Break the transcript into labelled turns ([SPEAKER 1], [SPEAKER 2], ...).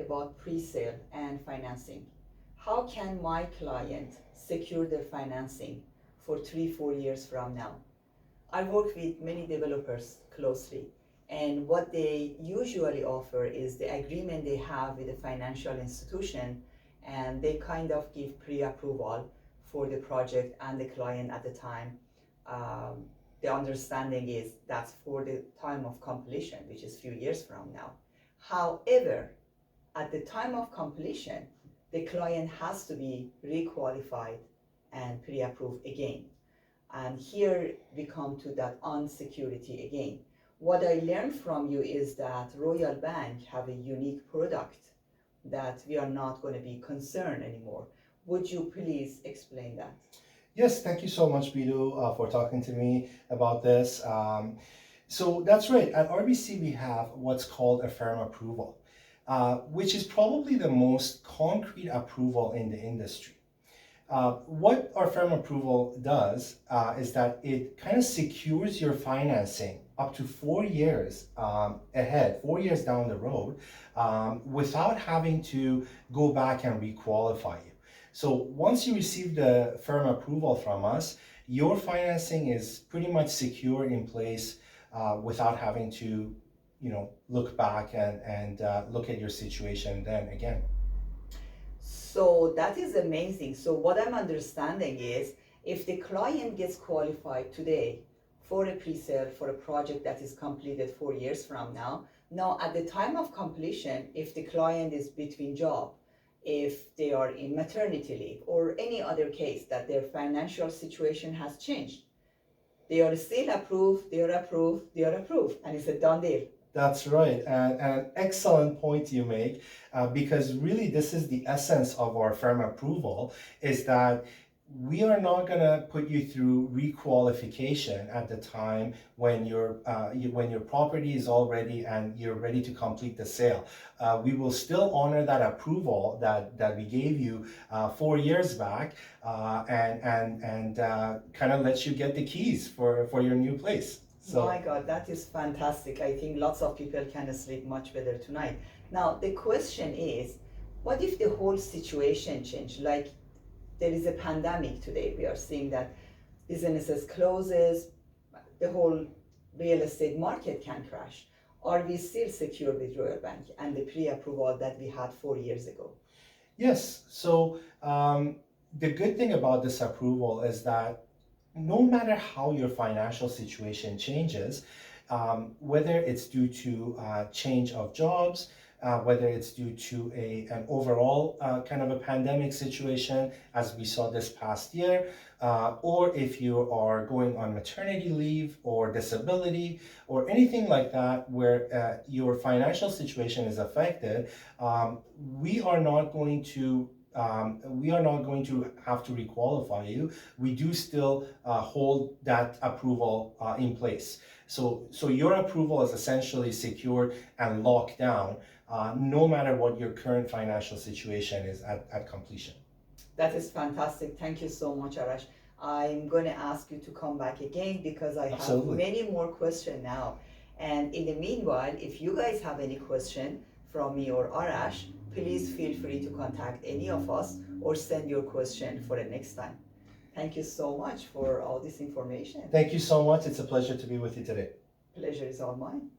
[SPEAKER 1] about pre-sale and financing. How can my client secure their financing for 3-4 years from now? I work with many developers closely, and what they usually offer is the agreement they have with a financial institution, and they kind of give pre-approval for the project and the client at the time. Um, the understanding is that's for the time of completion, which is few years from now. However, at the time of completion, the client has to be requalified and pre-approved again. And here we come to that unsecurity again. What I learned from you is that Royal Bank have a unique product that we are not going to be concerned anymore. Would you please explain that?
[SPEAKER 2] Yes, thank you so much, Bidu, for talking to me about this. So that's right. At RBC, we have what's called a firm approval, which is probably the most concrete approval in the industry. What our firm approval does is that it kind of secures your financing up to 4 years ahead, 4 years down the road, without having to go back and requalify you. So once you receive the firm approval from us, your financing is pretty much secure in place without having to, look back and look at your situation then again.
[SPEAKER 1] So that is amazing. So what I'm understanding is if the client gets qualified today for a pre-sale for a project that is completed 4 years from now at the time of completion, if the client is between job, if they are in maternity leave or any other case that their financial situation has changed, they are still approved, they are approved, they are approved, and it's a done deal.
[SPEAKER 2] That's right, and an excellent point you make, because really this is the essence of our firm approval, is that we are not going to put you through requalification at the time when when your property is all ready and you're ready to complete the sale. We will still honor that approval that we gave you 4 years back, and kind of let you get the keys for your new place.
[SPEAKER 1] So, my God, that is fantastic. I think lots of people can sleep much better tonight. Now, the question is, what if the whole situation changed? Like there is a pandemic today. We are seeing that businesses closes, the whole real estate market can crash. Are we still secure with Royal Bank and the pre-approval that we had 4 years ago?
[SPEAKER 2] Yes. So the good thing about this approval is that no matter how your financial situation changes, whether it's due to change of jobs, whether it's due to an overall kind of a pandemic situation, as we saw this past year, or if you are going on maternity leave or disability or anything like that where your financial situation is affected, we are not going to have to requalify you. We do still hold that approval in place. So your approval is essentially secured and locked down, no matter what your current financial situation is at completion.
[SPEAKER 1] That is fantastic. Thank you so much, Arash. I'm going to ask you to come back again because I have many more questions now. And in the meanwhile, if you guys have any question from me or Arash, please feel free to contact any of us or send your question for the next time. Thank you so much for all this information.
[SPEAKER 2] Thank you so much. It's a pleasure to be with you today.
[SPEAKER 1] Pleasure is all mine.